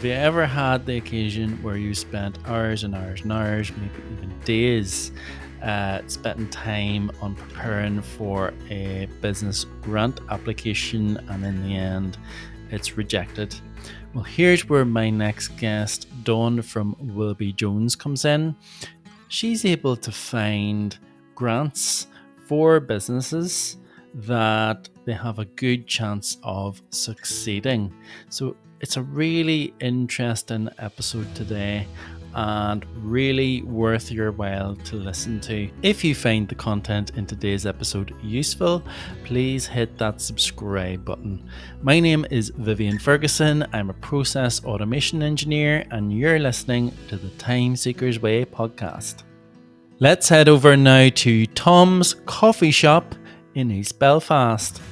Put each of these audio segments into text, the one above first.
Have you ever had the occasion where you spent hours and hours and hours, maybe even days, spending time on preparing for a business grant application and in the end it's rejected? Well, here's where my next guest, Dawn from Wilby Jones, comes in. She's able to find grants for businesses that they have a good chance of succeeding. So it's a really interesting episode today and really worth your while to listen to. If you find the content in today's episode useful, please hit that subscribe button. My name is Vivian Ferguson. I'm a process automation engineer, and you're listening to the Timeseekers Way podcast. Let's head over now to Tom's Coffee Shop in East Belfast.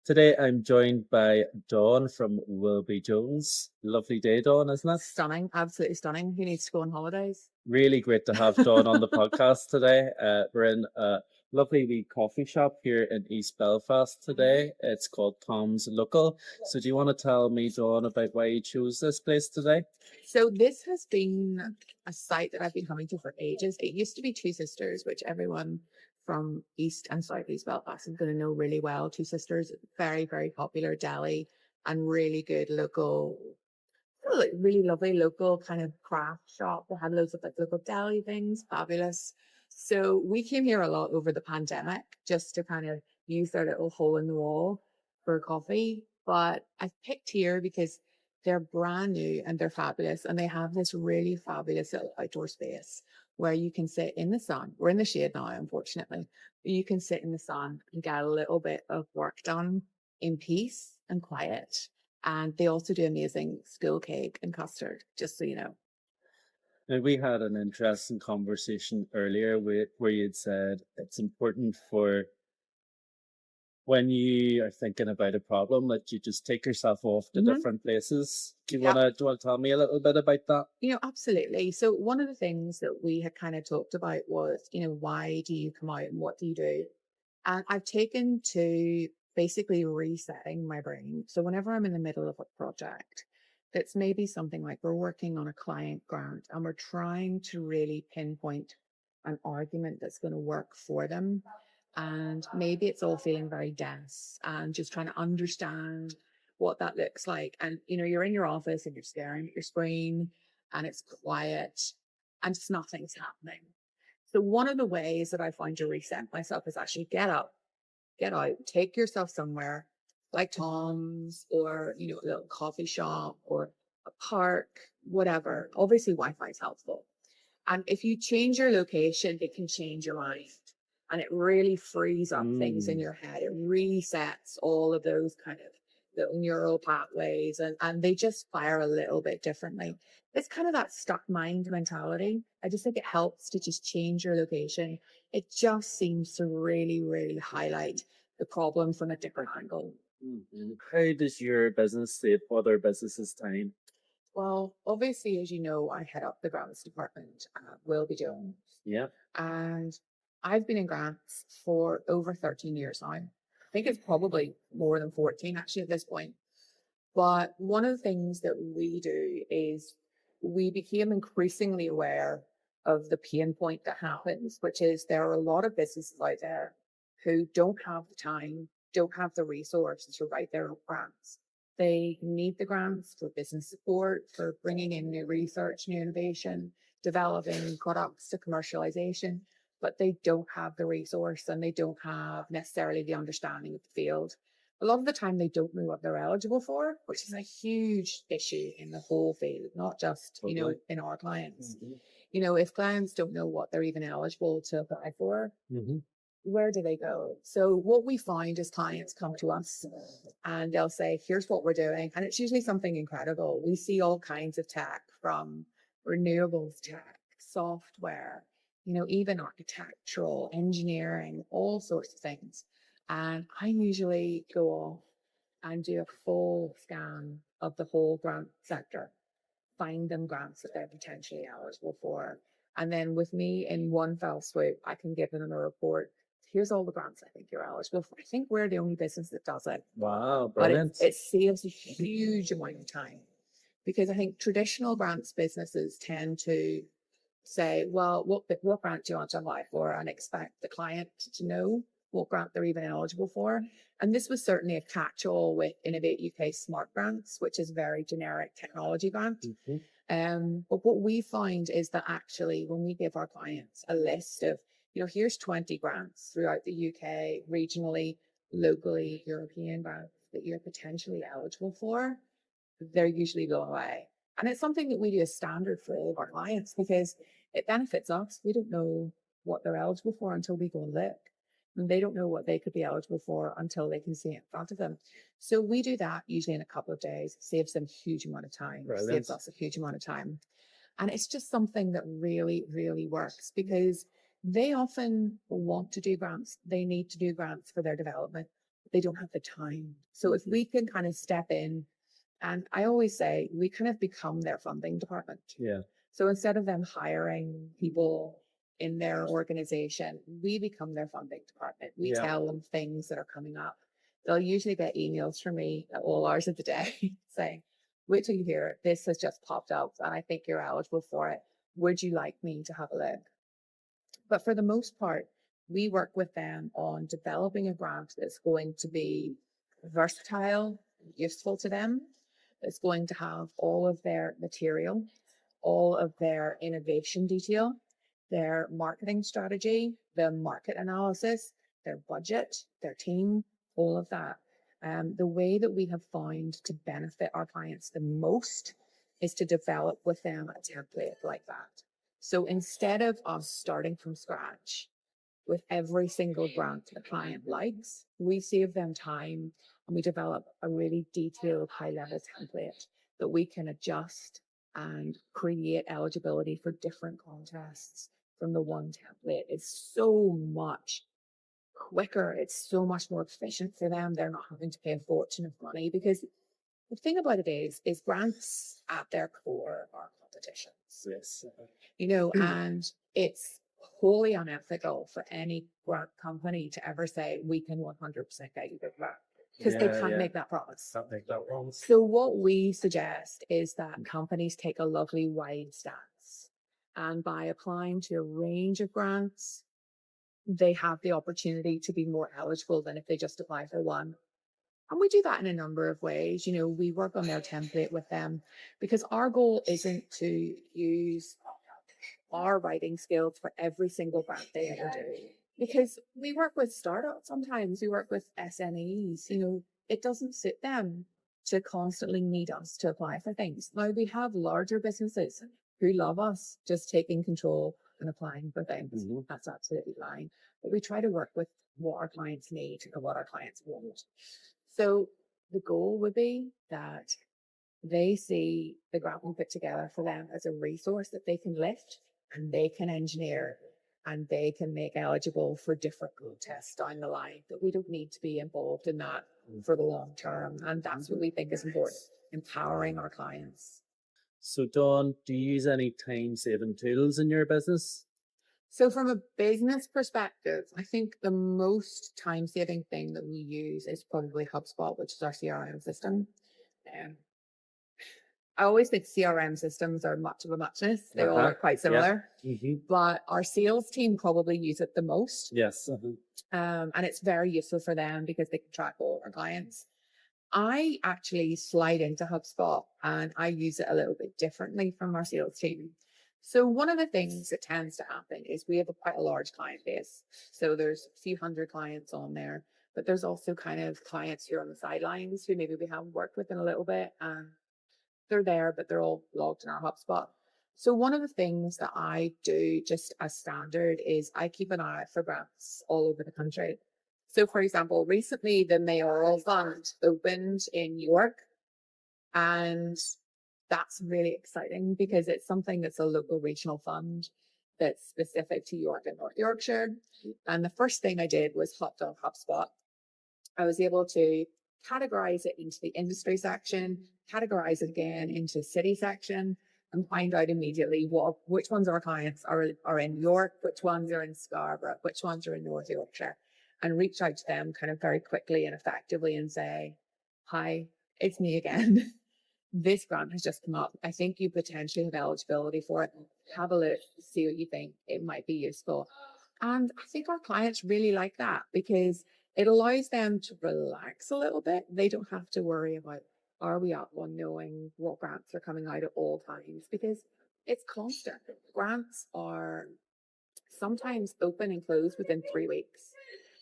Today I'm joined by Dawn from Wilby Jones. Lovely day, Dawn, isn't it? Stunning, absolutely stunning. Who needs to go on holidays? Really great to have Dawn on the podcast today. We're in a lovely wee coffee shop here in East Belfast today. It's called Tom's Local. So do you want to tell me, Dawn, about why you chose this place today? So this has been a site that I've been coming to for ages. It used to be Two Sisters, which everyone from East and South East Belfast is going to know really well. Two Sisters, very, very popular deli and really good local, really lovely local kind of craft shop. They had loads of like local deli things, fabulous. So we came here a lot over the pandemic just to kind of use their little hole in the wall for coffee. But I picked here because they're brand new and they're fabulous. And they have this really fabulous little outdoor space where you can sit in the sun. We're in the shade now, unfortunately. You can sit in the sun and get a little bit of work done in peace and quiet. And they also do amazing school cake and custard, just so you know. Now, we had an interesting conversation earlier where you'd said it's important for when you are thinking about a problem that you just take yourself off to different places. Do you want to tell me a little bit about that? Absolutely. So one of the things that we had kind of talked about was, why do you come out and what do you do? And I've taken to basically resetting my brain. So whenever I'm in the middle of a project, that's maybe something like we're working on a client grant and we're trying to really pinpoint an argument that's going to work for them. And maybe it's all feeling very dense and just trying to understand what that looks like. And, you're in your office and you're staring at your screen and it's quiet and just nothing's happening. So one of the ways that I find to reset myself is actually get up, get out, take yourself somewhere like Tom's or, a little coffee shop or a park, whatever. Obviously, Wi-Fi is helpful. And if you change your location, it can change your mind. And it really frees up things in your head. It resets all of those kind of little neural pathways and they just fire a little bit differently. It's kind of that stuck mind mentality. I just think it helps to just change your location. It just seems to really, really highlight the problem from a different angle. Mm-hmm. How does your business save other businesses' time? Well, obviously, as you know, I head up the grants department at Wilby Jones. Yeah. And I've been in grants for over 13 years now. I think it's probably more than 14 actually at this point. But one of the things that we do is we became increasingly aware of the pain point that happens, which is there are a lot of businesses out there who don't have the time, don't have the resources to write their own grants. They need the grants for business support, for bringing in new research, new innovation, developing products to commercialization, but they don't have the resource and they don't have necessarily the understanding of the field. A lot of the time they don't know what they're eligible for, which is a huge issue in the whole field, not just, in our clients. Mm-hmm. If clients don't know what they're even eligible to apply for, where do they go? So what we find is clients come to us and they'll say, here's what we're doing. And it's usually something incredible. We see all kinds of tech, from renewables tech, software, even architectural, engineering, all sorts of things. And I usually go off and do a full scan of the whole grant sector, find them grants that they're potentially eligible for. And then with me in one fell swoop, I can give them a report. Here's all the grants I think you're eligible for. I think we're the only business that does it. Wow, brilliant. But it saves a huge amount of time Because I think traditional grants businesses tend to say, well, what grant do you want to apply for? And expect the client to know what grant they're even eligible for. And this was certainly a catch-all with Innovate UK Smart Grants, which is very generic technology grant. But what we find is that actually when we give our clients a list of, here's 20 grants throughout the UK, regionally, locally, European grants that you're potentially eligible for, they're usually blown away. And it's something that we do as standard for all of our clients because it benefits us. We don't know what they're eligible for until we go and look. And they don't know what they could be eligible for until they can see it in front of them. So we do that usually in a couple of days. It saves them a huge amount of time. Brilliant. Saves us a huge amount of time. And it's just something that really, really works because they often want to do grants. They need to do grants for their development. They don't have the time. So if we can kind of step in, and I always say we kind of become their funding department. Yeah. So instead of them hiring people in their organization, we become their funding department. We tell them things that are coming up. They'll usually get emails from me at all hours of the day saying, wait till you hear it. This has just popped up and I think you're eligible for it. Would you like me to have a look? But for the most part, we work with them on developing a grant that's going to be versatile, useful to them. It's going to have all of their material, all of their innovation detail, their marketing strategy, the market analysis, their budget, their team, all of that. The way that we have found to benefit our clients the most is to develop with them a template like that. So instead of us starting from scratch with every single grant the client likes, we save them time and we develop a really detailed high-level template that we can adjust and create eligibility for different contests from the one template. It's so much quicker. It's so much more efficient for them. They're not having to pay a fortune of money because the thing about it is grants at their core are competitions. Yes. And it's wholly unethical for any grant company to ever say we can 100% get you the grant because they can't make that promise. Can't make that promise. So what we suggest is that companies take a lovely wide stance, and by applying to a range of grants, they have the opportunity to be more eligible than if they just apply for one. And we do that in a number of ways. We work on their template with them because our goal isn't to use our writing skills for every single grant they ever do. Because we work with startups sometimes, we work with SMEs, it doesn't suit them to constantly need us to apply for things. Now we have larger businesses who love us just taking control and applying for things. Mm-hmm. That's absolutely fine. But we try to work with what our clients need and what our clients want. So the goal would be that they see the grant we put together for them as a resource that they can lift and they can engineer and they can make eligible for different contests down the line, that we don't need to be involved in that for the long term. And that's what we think is important, empowering our clients. So Dawn, do you use any time-saving tools in your business? So from a business perspective, I think the most time-saving thing that we use is probably HubSpot, which is our CRM system. I always think CRM systems are much of a muchness. They all are quite similar, but our sales team probably use it the most. Yes. And it's very useful for them because they can track all our clients. I actually slide into HubSpot and I use it a little bit differently from our sales team. So one of the things that tends to happen is we have quite a large client base. So there's a few hundred clients on there, but there's also kind of clients who are on the sidelines who maybe we haven't worked with in a little bit. And they're there, but they're all logged in our HubSpot. So one of the things that I do just as standard is I keep an eye out for grants all over the country. So for example, recently the Mayoral Fund opened in York, and that's really exciting because it's something that's a local regional fund that's specific to York and North Yorkshire. And the first thing I did was hopped on HubSpot. I was able to categorize it into the industry section, categorize it again into city section, and find out immediately which ones of our clients are in York, which ones are in Scarborough, which ones are in North Yorkshire, and reach out to them kind of very quickly and effectively and say, hi, it's me again. this grant has just come up. I think you potentially have eligibility for it. Have a look, see what you think. It might be useful. And I think our clients really like that because it allows them to relax a little bit. They don't have to worry about, are we up on knowing what grants are coming out at all times, because it's constant. Grants are sometimes open and close within 3 weeks.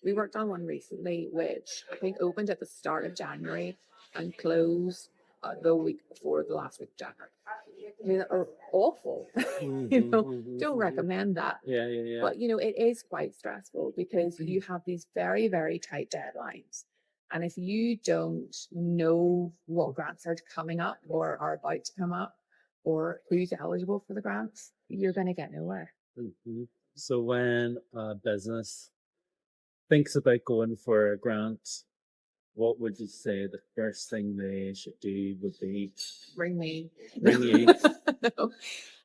We worked on one recently, which I think opened at the start of January and closed the week before the last week of January. I mean, are awful. Don't recommend that. Yeah, yeah, yeah. But it is quite stressful because you have these very, very tight deadlines. And if you don't know what grants are coming up or are about to come up or who's eligible for the grants, you're going to get nowhere. So when a business thinks about going for a grant, what would you say the first thing they should do would be? Ring me. Ring you. No.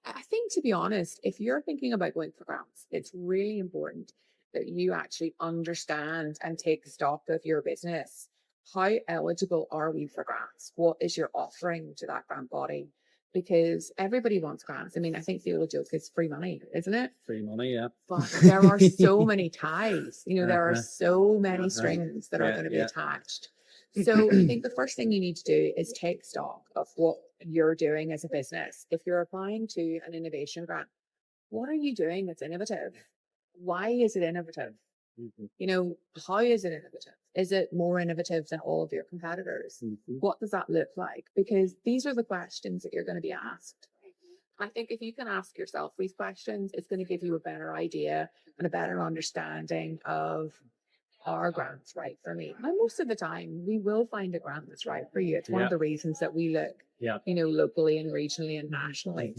I think, to be honest, if you're thinking about going for grants, it's really important that you actually understand and take stock of your business. How eligible are we for grants? What is your offering to that grant body? Because everybody wants grants. I mean, I think the old joke is free money, isn't it? Free money, yeah. But there are so many ties. There are so many strings that are going to be attached. So I think the first thing you need to do is take stock of what you're doing as a business. If you're applying to an innovation grant, what are you doing that's innovative? Why is it innovative? How is it innovative? Is it more innovative than all of your competitors? What does that look like? Because these are the questions that you're going to be asked. I think if you can ask yourself these questions, it's going to give you a better idea and a better understanding of, are grants right for me? And most of the time, we will find a grant that's right for you. It's one of the reasons that we look, locally and regionally and nationally.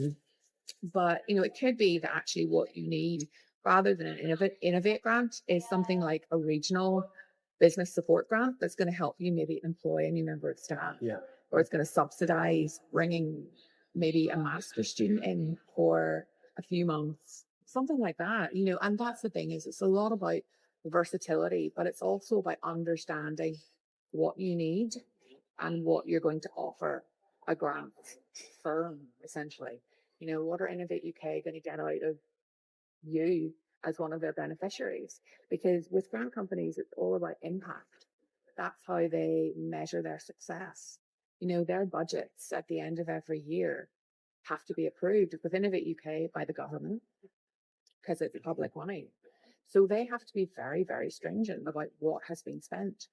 But, it could be that actually what you need rather than an innovate grant is something like a regional business support grant that's going to help you maybe employ a new member of staff. Or it's going to subsidize bringing maybe a master's student in for a few months, something like that. And that's the thing, is it's a lot about versatility, but it's also about understanding what you need and what you're going to offer a grant firm, essentially. What are Innovate UK going to get out of you as one of their beneficiaries? Because with grant companies, it's all about impact. That's how they measure their success. Their budgets at the end of every year have to be approved with Innovate UK by the government because it's public money. So they have to be very, very stringent about what has been spent.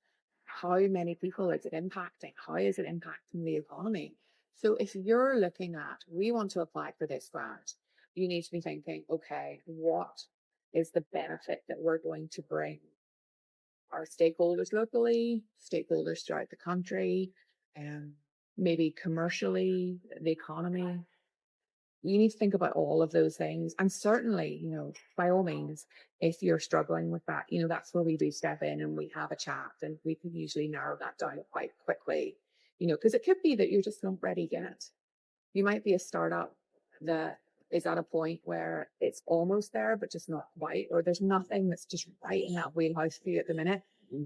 How many people is it impacting? How is it impacting the economy? So if you're looking at, we want to apply for this grant, you need to be thinking, okay, what is the benefit that we're going to bring our stakeholders locally, stakeholders throughout the country, and maybe commercially, the economy? You need to think about all of those things. And certainly, by all means, if you're struggling with that, that's where we do step in and we have a chat, and we can usually narrow that down quite quickly, because it could be that you're just not ready yet. You might be a startup that is at a point where it's almost there, but just not quite, or there's nothing that's just right in that wheelhouse for you at the minute.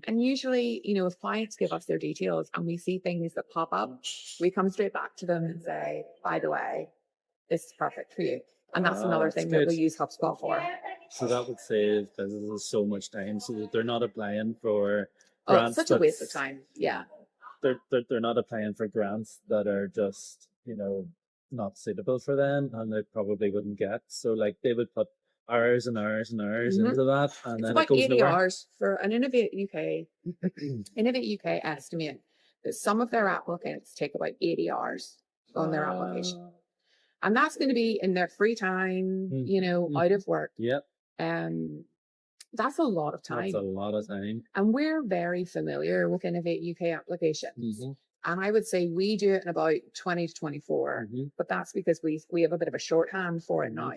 And usually, if clients give us their details and we see things that pop up, we come straight back to them and say, by the way, this is perfect for you. And that's another thing that we use HubSpot for. So that would save businesses so much time, so that they're not applying for grants. Such a waste of time. Yeah. They're not applying for grants that are just, not suitable for them, and they probably wouldn't get. So they would put hours and hours and hours into that, and it's then about it goes 80 nowhere. hours for an Innovate UK. Innovate UK estimate that some of their applicants take about 80 hours on their application. And that's going to be in their free time, out of work. Yep. That's a lot of time. That's a lot of time. And we're very familiar with Innovate UK applications. And I would say we do it in about 20 to 24, but that's because we have a bit of a shorthand for it now.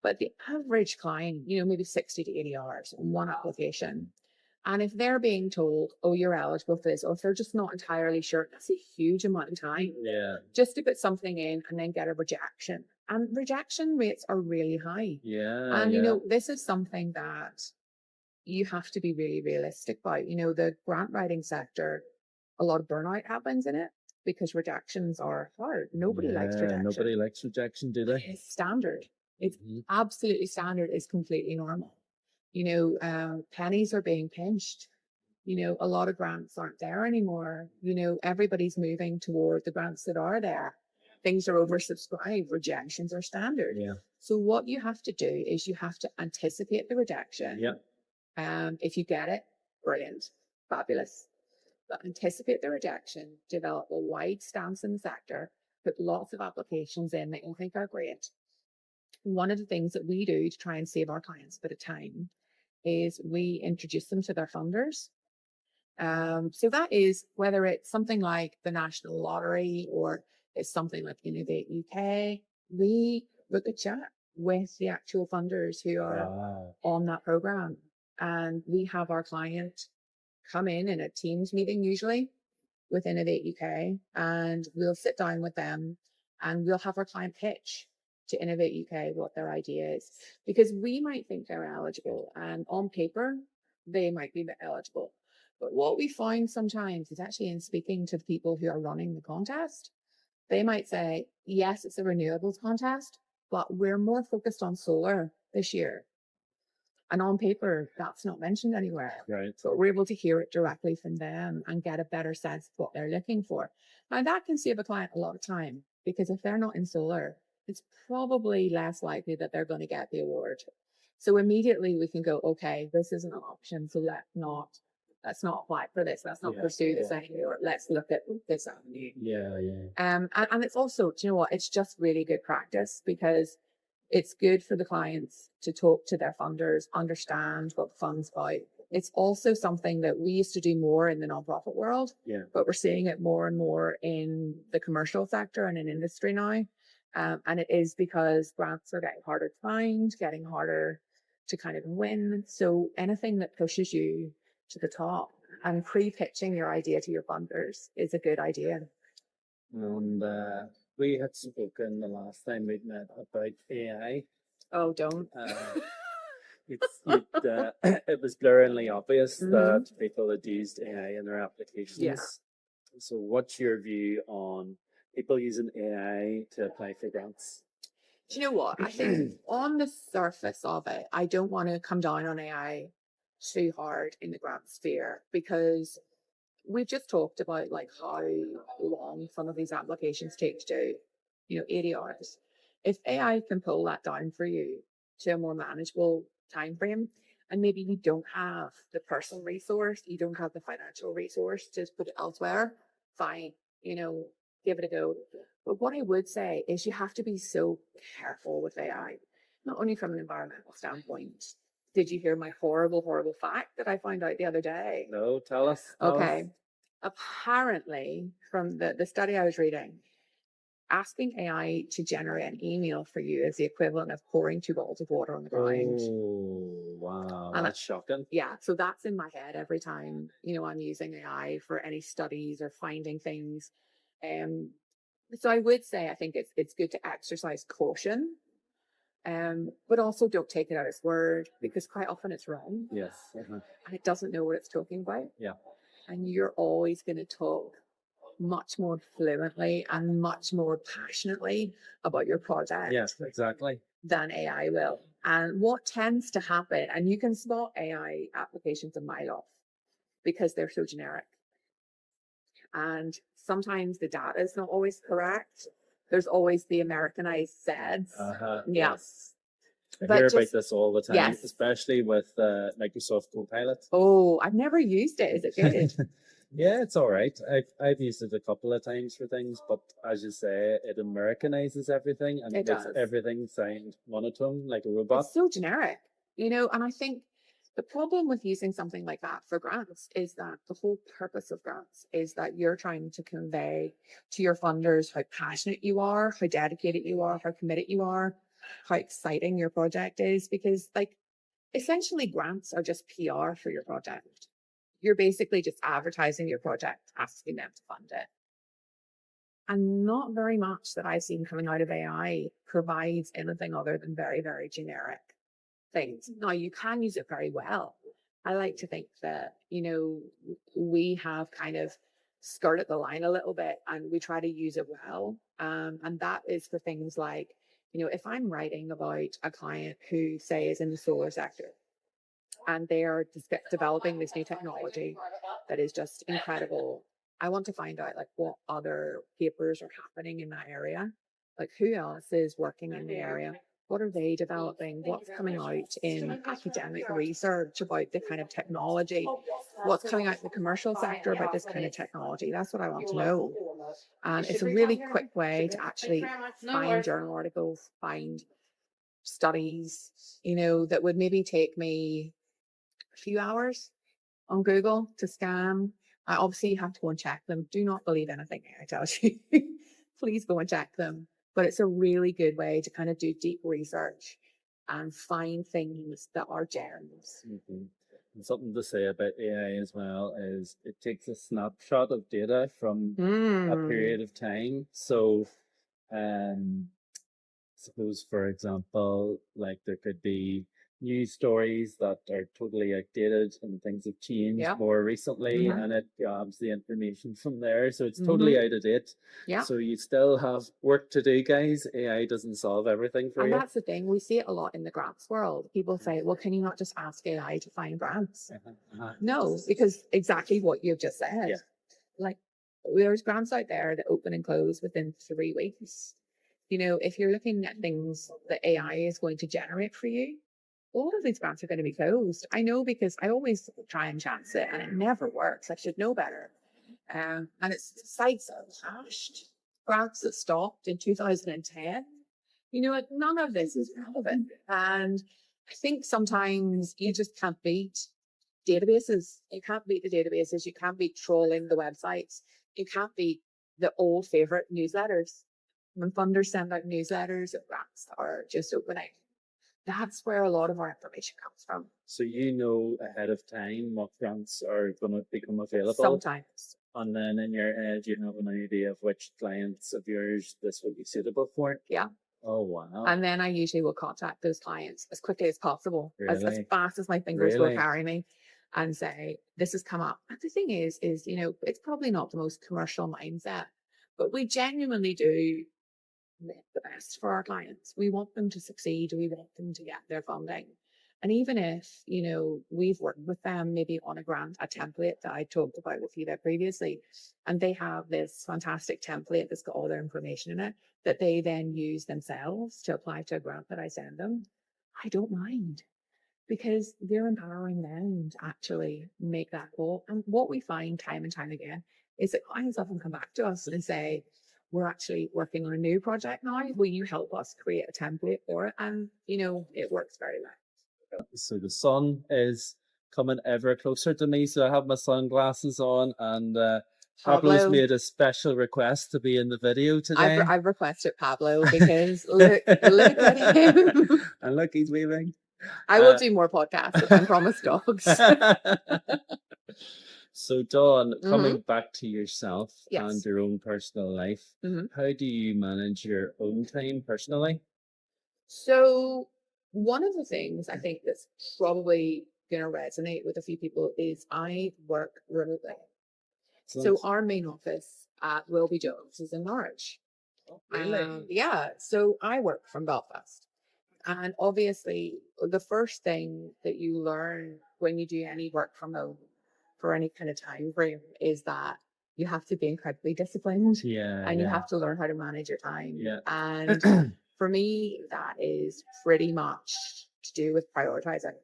But the average client, maybe 60 to 80 hours on one application. And if they're being told, oh, you're eligible for this, or if they're just not entirely sure, that's a huge amount of time. Yeah. Just to put something in and then get a rejection. And rejection rates are really high. Yeah. And, this is something that you have to be really realistic about. The grant writing sector, a lot of burnout happens in it. because rejections are hard. Nobody likes rejection. Nobody likes rejection, do they? It's standard. It's absolutely standard. It's completely normal. Pennies are being pinched. A lot of grants aren't there anymore. Everybody's moving toward the grants that are there. Things are oversubscribed. Rejections are standard. Yeah. So what you have to do is you have to anticipate the rejection. Yeah. If you get it, brilliant, fabulous. But anticipate the rejection, develop a wide stance in the sector, put lots of applications in that you think are great. One of the things that we do to try and save our clients a bit of time is we introduce them to their funders. So that is whether it's something like the National Lottery or it's something like Innovate UK, we book a chat with the actual funders who are on that program. And we have our client come in a Teams meeting usually with Innovate UK, and we'll sit down with them and we'll have our client pitch to Innovate UK what their idea is, because we might think they're eligible and on paper they might be eligible. But what we find sometimes is actually in speaking to the people who are running the contest, they might say, yes, it's a renewables contest, but we're more focused on solar this year. And on paper, that's not mentioned anywhere. Right. So we're able to hear it directly from them and get a better sense of what they're looking for. Now that can save a client a lot of time, because if they're not in solar, it's probably less likely that they're going to get the award. So immediately we can go, okay, this isn't an option. So let's not apply for this. Let's not pursue this anymore. Let's look at this avenue. Yeah. And it's also, do you know what? It's just really good practice, because it's good for the clients to talk to their funders, understand what the fund's about. It's also something that we used to do more in the nonprofit world, but we're seeing it more and more in the commercial sector and in industry now. And it is because grants are getting harder to find, getting harder to kind of win. So anything that pushes you to the top and pre-pitching your idea to your funders is a good idea. And we had spoken the last time we met about AI. Oh, don't. It was glaringly obvious that people had used AI in their applications. Yeah. So what's your view on people using AI to apply for grants? Do you know what? I think on the surface of it, I don't want to come down on AI too hard in the grant sphere, because we've just talked about like how long some of these applications take to do, 80 hours. If AI can pull that down for you to a more manageable time frame, and maybe you don't have the personal resource, you don't have the financial resource to put it elsewhere, fine, give it a go. But what I would say is you have to be so careful with AI, not only from an environmental standpoint. Did you hear my horrible, horrible fact that I found out the other day? No, tell us. Okay. Apparently, from the study I was reading, asking AI to generate an email for you is the equivalent of pouring 2 bottles of water on the ground. Oh, wow. And that's shocking. Yeah. So that's in my head every time, I'm using AI for any studies or finding things. So I would say I think it's good to exercise caution. But also don't take it at its word, because quite often it's wrong. Yes. And it doesn't know what it's talking about. Yeah. And you're always going to talk much more fluently and much more passionately about your project. Yes, exactly. Than AI will. And what tends to happen, and you can spot AI applications a mile off because they're so generic. And sometimes the data is not always correct. There's always the Americanized said. Yes. I But hear about this all the time, yes. Especially with Microsoft Copilot. Oh, I've never used it. Is it good? Yeah, it's all right. I've used it a couple of times for things, but as you say, it Americanizes everything and It makes does. everything sound monotone like a robot. It's so generic, and I think the problem with using something like that for grants is that the whole purpose of grants is that you're trying to convey to your funders how passionate you are, how dedicated you are, how committed you are, how exciting your project is, because essentially grants are just PR for your project. You're basically just advertising your project, asking them to fund it. And not very much that I've seen coming out of AI provides anything other than very, very generic things. Now, you can use it very well. I like to think that, we have kind of skirted the line a little bit, and we try to use it well. And that is for things like, if I'm writing about a client who, say, is in the solar sector, and they are developing this new technology that is just incredible. I want to find out like what other papers are happening in that area, like who else is working in the area, what are they developing, what's coming out in academic research about the kind of technology, what's coming out in the commercial sector about this kind of technology. That's what I want to know. And it's a really quick way to actually find journal articles, find studies, that would maybe take me a few hours on Google to scan. Obviously, you have to go and check them. Do not believe anything I tell you. Please go and check them. But it's a really good way to kind of do deep research and find things that are gems. Mm-hmm. And something to say about AI as well is it takes a snapshot of data from a period of time. So, suppose, for example, like there could be news stories that are totally outdated and things have changed more recently, and it grabs the information from there. So it's totally out of date. Yeah. So you still have work to do, guys. AI doesn't solve everything for you. And that's the thing. We see it a lot in the grants world. People say, well, can you not just ask AI to find grants? No, because exactly what you've just said. Yeah. Like, there's grants out there that open and close within 3 weeks. If you're looking at things that AI is going to generate for you, all of these grants are going to be closed. I know, because I always try and chance it and it never works. I should know better. And it's sites that are hashed, grants that stopped in 2010. Like none of this is relevant. And I think sometimes you just can't beat databases. You can't beat the databases. You can't beat trolling the websites. You can't beat the old favorite newsletters. When funders send out newsletters that grants are just opening, that's where a lot of our information comes from. So ahead of time what grants are going to become available? Sometimes. And then in your head, you have an idea of which clients of yours this would be suitable for? Yeah. Oh, wow. And then I usually will contact those clients as quickly as possible, as fast as my fingers will carry me, and say, this has come up. And the thing is, it's probably not the most commercial mindset, but we genuinely do the best for our clients. We want them to succeed. We want them to get their funding. And even if, we've worked with them maybe on a grant, a template that I talked about with you there previously, and they have this fantastic template that's got all their information in it that they then use themselves to apply to a grant that I send them, I don't mind, because they're empowering them to actually make that goal. And what we find time and time again is that clients often come back to us and say, we're actually working on a new project now. Will you help us create a template for it? And, it works very well. So the sun is coming ever closer to me. So I have my sunglasses on, and Pablo's made a special request to be in the video today. I've requested Pablo because look at him. And look, he's waving. I will do more podcasts if I promise dogs. So Dawn, coming back to yourself and your own personal life, how do you manage your own time personally? So one of the things I think that's probably going to resonate with a few people is I work remotely. So our main office at Wilby Jones is in Norwich. Oh, really? Yeah. So I work from Belfast. And obviously, the first thing that you learn when you do any work from home for any kind of time frame is that you have to be incredibly disciplined. And you have to learn how to manage your time. Yeah. And for me, that is pretty much to do with prioritizing.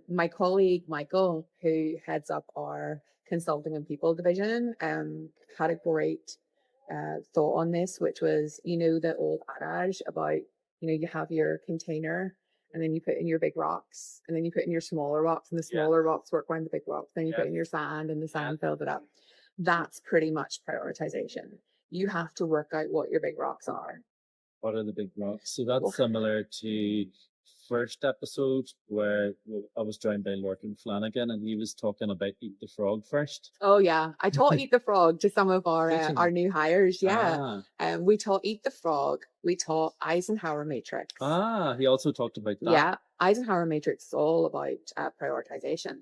My colleague, Michael, who heads up our consulting and people division, had a great thought on this, which was, the old adage about, you have your container and then you put in your big rocks and then you put in your smaller rocks and the smaller rocks work around the big rocks. Then you put in your sand and the sand fills it up. That's pretty much prioritization. You have to work out what your big rocks are. What are the big rocks? So that's similar to first episode where I was joined by Lorcan Flanagan and he was talking about Eat the Frog first. Oh yeah, I taught Eat the Frog to some of our new hires. Yeah, we taught Eat the Frog. We taught Eisenhower Matrix. He also talked about that. Yeah, Eisenhower Matrix is all about prioritization.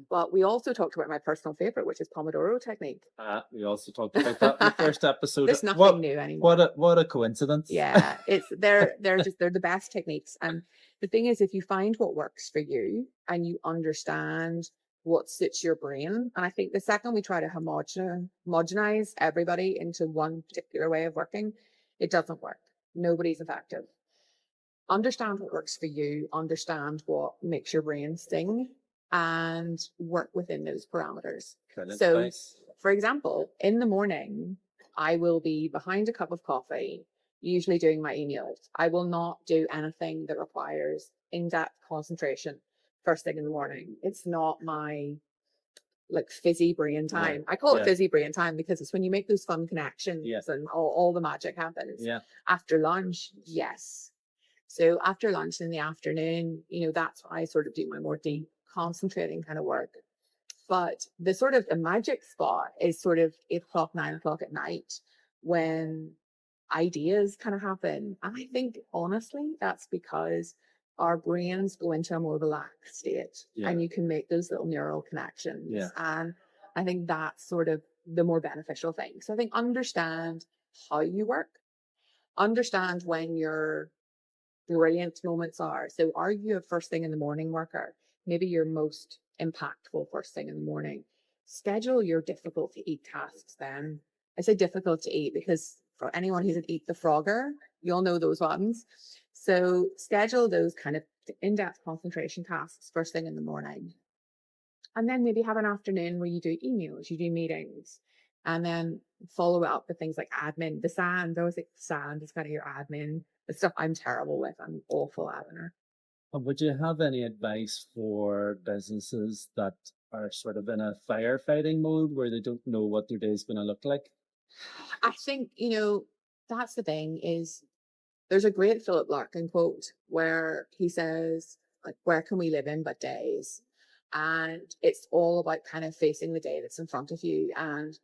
But we also talked about my personal favorite, which is Pomodoro technique. We also talked about that in the first episode. There's nothing new anymore. What a coincidence. Yeah, they're the best techniques. And the thing is, if you find what works for you and you understand what suits your brain, and I think the second we try to homogenize everybody into one particular way of working, it doesn't work. Nobody's effective. Understand what works for you, understand what makes your brain sing, and work within those parameters. So, for example, in the morning, I will be behind a cup of coffee, usually doing my emails. I will not do anything that requires in-depth concentration first thing in the morning. It's not my like fizzy brain time. I call it fizzy brain time because it's when you make those fun connections and all the magic happens. After lunch, yes. So after lunch in the afternoon, that's when I sort of do my more deep concentrating kind of work. But the magic spot is sort of 8 o'clock, 9 o'clock at night when ideas kind of happen. And I think honestly, that's because our brains go into a more relaxed state and you can make those little neural connections. And I think that's sort of the more beneficial thing. So I think understand how you work, understand when your brilliant moments are. So are you a first thing in the morning worker? Maybe your most impactful first thing in the morning. Schedule your difficult to eat tasks then. I say difficult to eat because for anyone who's an eat the frogger, you'll know those ones. So schedule those kind of in-depth concentration tasks first thing in the morning. And then maybe have an afternoon where you do emails, you do meetings, and then follow it up with things like admin. The sand, I always think sand is kind of your admin. The stuff I'm terrible with. I'm awful adminer. Would you have any advice for businesses that are sort of in a firefighting mode where they don't know what their day is going to look like? I think, that's the thing is there's a great Philip Larkin quote where he says, like, where can we live in but days? And it's all about kind of facing the day that's in front of you, and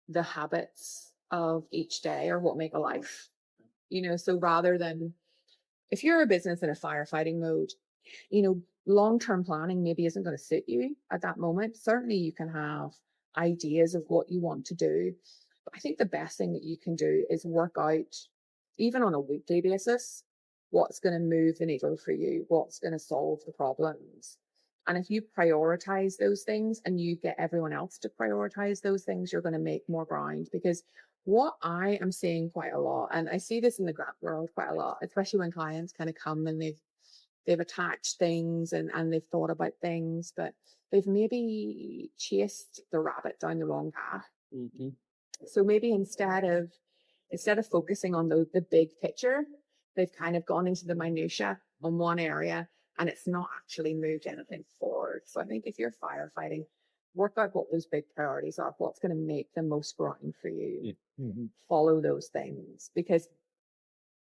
the habits of each day are what make a life. So rather than if you're a business in a firefighting mode, long-term planning maybe isn't going to suit you at that moment. Certainly you can have ideas of what you want to do. But I think the best thing that you can do is work out, even on a weekly basis, what's going to move the needle for you, what's going to solve the problems. And if you prioritize those things and you get everyone else to prioritize those things, you're going to make more ground. Because what I am seeing quite a lot, and I see this in the grant world quite a lot, especially when clients kind of come and they've attached things and they've thought about things, but they've maybe chased the rabbit down the wrong path. So maybe instead of focusing on the big picture, they've kind of gone into the minutia on one area and it's not actually moved anything forward. So I think if you're firefighting, work out what those big priorities are, what's going to make the most ground for you. Follow those things, because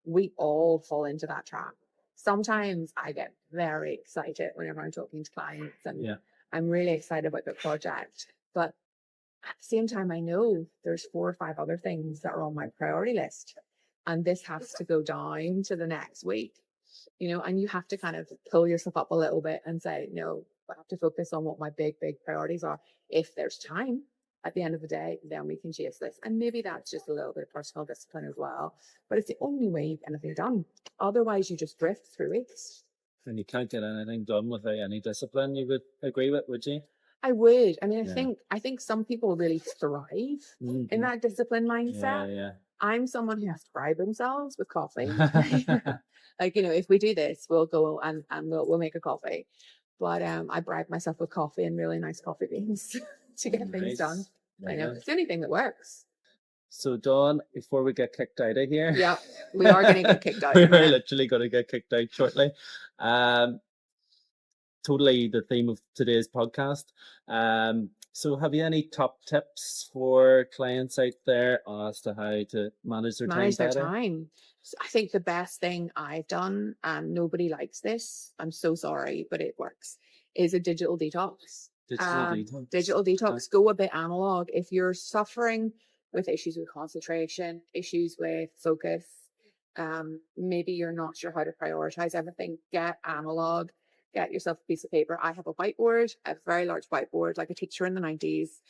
we all fall into that trap. Sometimes I get very excited whenever I'm talking to clients and I'm really excited about the project. But at the same time, I know there's 4 or 5 other things that are on my priority list. And this has to go down to the next week, and you have to kind of pull yourself up a little bit and say, no, I have to focus on what my big priorities are. If there's time at the end of the day, then we can chase this. And maybe that's just a little bit of personal discipline as well. But it's the only way you get anything done. Otherwise, you just drift through weeks. And you can't get anything done without any discipline, you would agree with, would you? I would. I mean, I think some people really thrive in that discipline mindset. I'm someone who has to bribe themselves with coffee. Like, if we do this, we'll go and we'll make a coffee. But I bribe myself with coffee and really nice coffee beans to get things done. I know it's the only thing that works. So Dawn, before we get kicked out of here, we are going to get kicked out. We're literally going to get kicked out shortly. Totally the theme of today's podcast. So have you any top tips for clients out there as to how to manage their time? So I think the best thing I've done, and nobody likes this, I'm so sorry, but it works, is a digital detox. Digital detox. Go a bit analog. If you're suffering with issues with concentration, issues with focus, Maybe you're not sure how to prioritize everything. Get analog, get yourself a piece of paper. I have a whiteboard, a very large whiteboard, like a teacher in the 90s.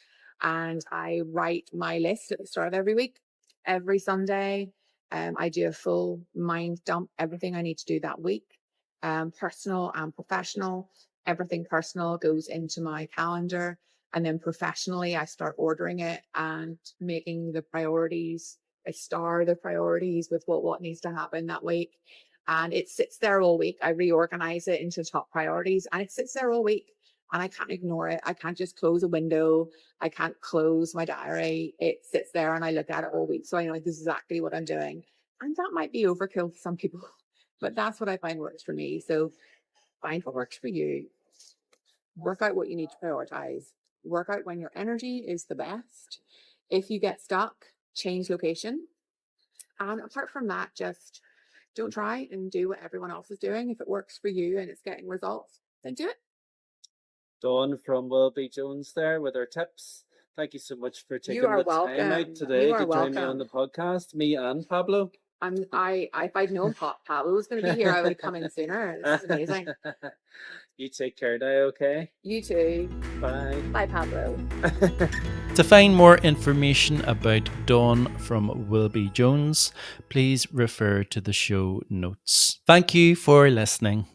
And I write my list at the start of every week, every Sunday. I do a full mind dump, everything I need to do that week, personal and professional. Everything personal goes into my calendar. And then professionally, I start ordering it and making the priorities. I star the priorities with what needs to happen that week. And it sits there all week. I reorganize it into top priorities and it sits there all week. And I can't ignore it. I can't just close a window. I can't close my diary. It sits there and I look at it all week. So I know this is exactly what I'm doing. And that might be overkill for some people, but that's what I find works for me. So find what works for you. Work out what you need to prioritize. Work out when your energy is the best. If you get stuck, change location. And apart from that, just don't try and do what everyone else is doing. If it works for you and it's getting results, then do it. Dawn from Wilby Jones there with her tips. Thank you so much for taking You are the time welcome. out today You are to join me welcome. on the podcast, me and Pablo. If I'd known Pablo was going to be here, I would have come in sooner. This is amazing. You take care now, okay? You too. Bye. Bye, Pablo. To find more information about Dawn from Wilby Jones, please refer to the show notes. Thank you for listening.